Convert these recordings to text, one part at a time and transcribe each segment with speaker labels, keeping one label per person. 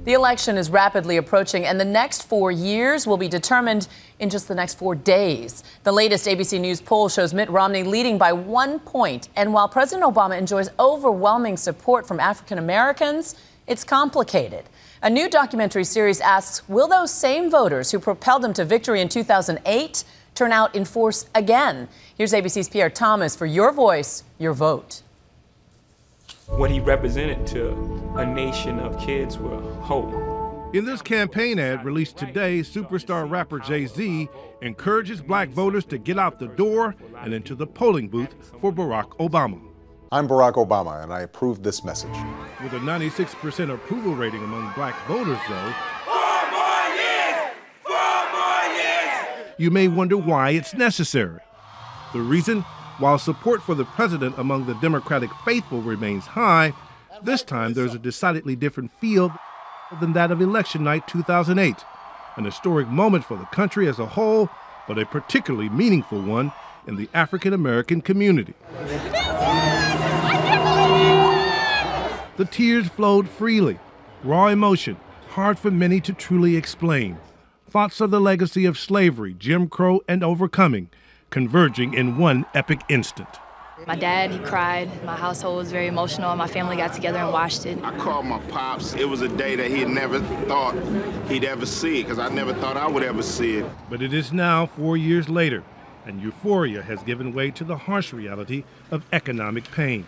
Speaker 1: The election is rapidly approaching, and the next 4 years will be determined in just the next 4 days. The latest ABC News poll shows Mitt Romney leading by 1 point. And while President Obama enjoys overwhelming support from African Americans, it's complicated. A new documentary series asks, will those same voters who propelled him to victory in 2008 turn out in force again? Here's ABC's Pierre Thomas for Your Voice, Your Vote.
Speaker 2: What he represented to a nation of kids were hope.
Speaker 3: In this campaign ad released today, superstar rapper Jay-Z encourages black voters to get out the door and into the polling booth for Barack Obama.
Speaker 4: I'm Barack Obama, and I approve this message.
Speaker 3: With a 96% approval rating among black voters, though,
Speaker 5: 4 more years! 4 more years!
Speaker 3: You may wonder why it's necessary. The reason? While support for the president among the Democratic faithful remains high, this time there's a decidedly different feel than that of election night 2008. An historic moment for the country as a whole, but a particularly meaningful one in the African American community. The tears flowed freely, raw emotion, hard for many to truly explain. Thoughts of the legacy of slavery, Jim Crow, and overcoming, converging in one epic instant.
Speaker 6: My dad, he cried. My household was very emotional. My family got together and watched it.
Speaker 7: I called my pops. It was a day that he had never thought he'd ever see it, because I never thought I would ever see it.
Speaker 3: But it is now 4 years later, and euphoria has given way to the harsh reality of economic pain.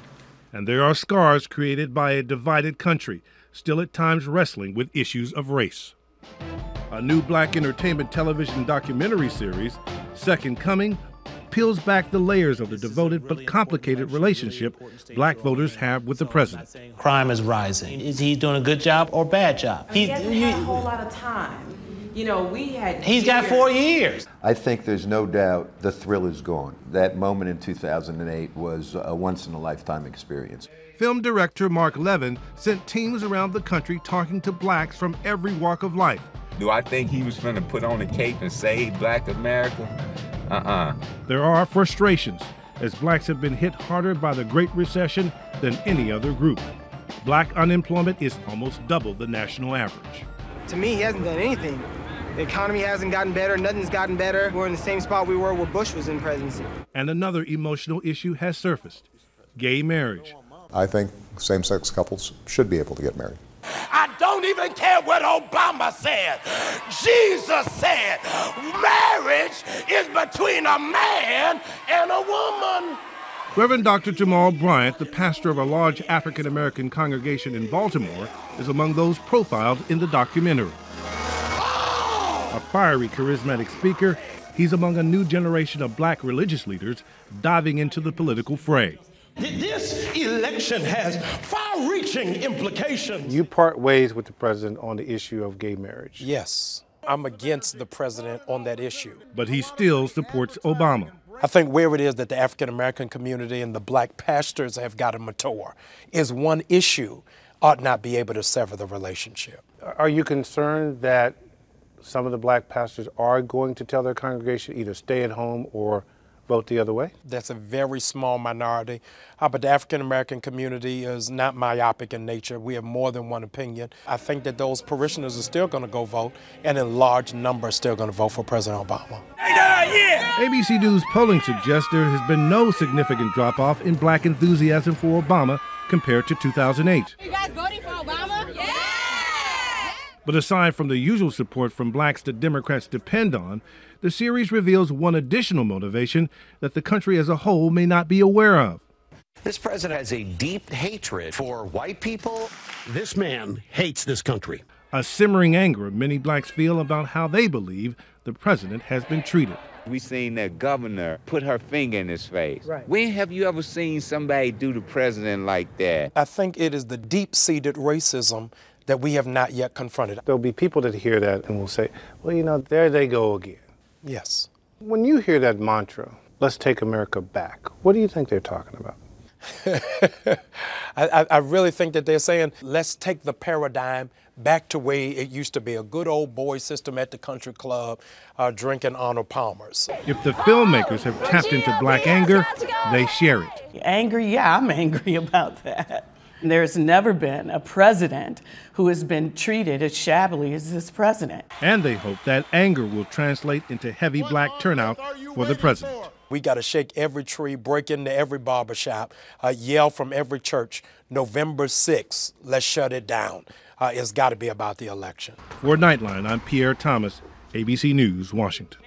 Speaker 3: And there are scars created by a divided country, still at times wrestling with issues of race. A new black entertainment television documentary series, Second Coming, peels back the layers of the devoted but complicated relationship black voters have with the president.
Speaker 8: Crime is rising. Is he doing a good job or bad job?
Speaker 9: He hasn't had a whole lot of time. You know,
Speaker 8: He's got 4 years.
Speaker 10: I think there's no doubt the thrill is gone. That moment in 2008 was a once-in-a-lifetime experience.
Speaker 3: Film director Mark Levin sent teams around the country talking to blacks from every walk of life.
Speaker 11: Do I think he was going to put on a cape and save black America?
Speaker 3: There are frustrations, as blacks have been hit harder by the Great Recession than any other group. Black unemployment is almost double the national average.
Speaker 12: To me, he hasn't done anything. The economy hasn't gotten better, nothing's gotten better. We're in the same spot we were when Bush was in presidency.
Speaker 3: And another emotional issue has surfaced: gay marriage.
Speaker 4: I think same-sex couples should be able to get married.
Speaker 5: I don't even care what Obama said. Jesus said marriage is between a man and a woman.
Speaker 3: Reverend Dr. Jamal Bryant, the pastor of a large African American congregation in Baltimore, is among those profiled in the documentary. A fiery, charismatic speaker, he's among a new generation of black religious leaders diving into the political fray.
Speaker 13: This election has far-reaching implications.
Speaker 14: You part ways with the president on the issue of gay marriage.
Speaker 15: Yes, I'm against the president on that issue.
Speaker 3: But he still supports Obama.
Speaker 15: I think where it is that the African-American community and the black pastors have got to mature is one issue ought not be able to sever the relationship.
Speaker 14: Are you concerned that some of the black pastors are going to tell their congregation either stay at home or vote the other way?
Speaker 15: That's a very small minority, but the African-American community is not myopic in nature. We have more than one opinion. I think that those parishioners are still going to go vote, and in large numbers still going to vote for President Obama.
Speaker 3: ABC News polling suggests there has been no significant drop-off in black enthusiasm for Obama compared to 2008.
Speaker 16: You guys voting for Obama? Yeah!
Speaker 3: But aside from the usual support from blacks that Democrats depend on, the series reveals one additional motivation that the country as a whole may not be aware of.
Speaker 17: This president has a deep hatred for white people.
Speaker 13: This man hates this country.
Speaker 3: A simmering anger many blacks feel about how they believe the president has been treated.
Speaker 11: We seen that governor put her finger in his face.
Speaker 15: Right.
Speaker 11: When have you ever seen somebody do the president like that?
Speaker 15: I think it is the deep-seated racism that we have not yet confronted.
Speaker 14: There'll be people that hear that and will say, well, you know, there they go again.
Speaker 15: Yes.
Speaker 14: When you hear that mantra, let's take America back, what do you think they're talking about?
Speaker 15: I really think that they're saying, let's take the paradigm back to where it used to be, a good old boy system at the country club, drinking Arnold Palmers.
Speaker 3: If the filmmakers have tapped into black anger, they share it.
Speaker 18: Angry? Yeah, I'm angry about that. There's never been a president who has been treated as shabbily as this president.
Speaker 3: And they hope that anger will translate into heavy black turnout for the president.
Speaker 15: We got to shake every tree, break into every barbershop, yell from every church, November 6th, let's shut it down. It's got to be about the election.
Speaker 3: For Nightline, I'm Pierre Thomas, ABC News, Washington.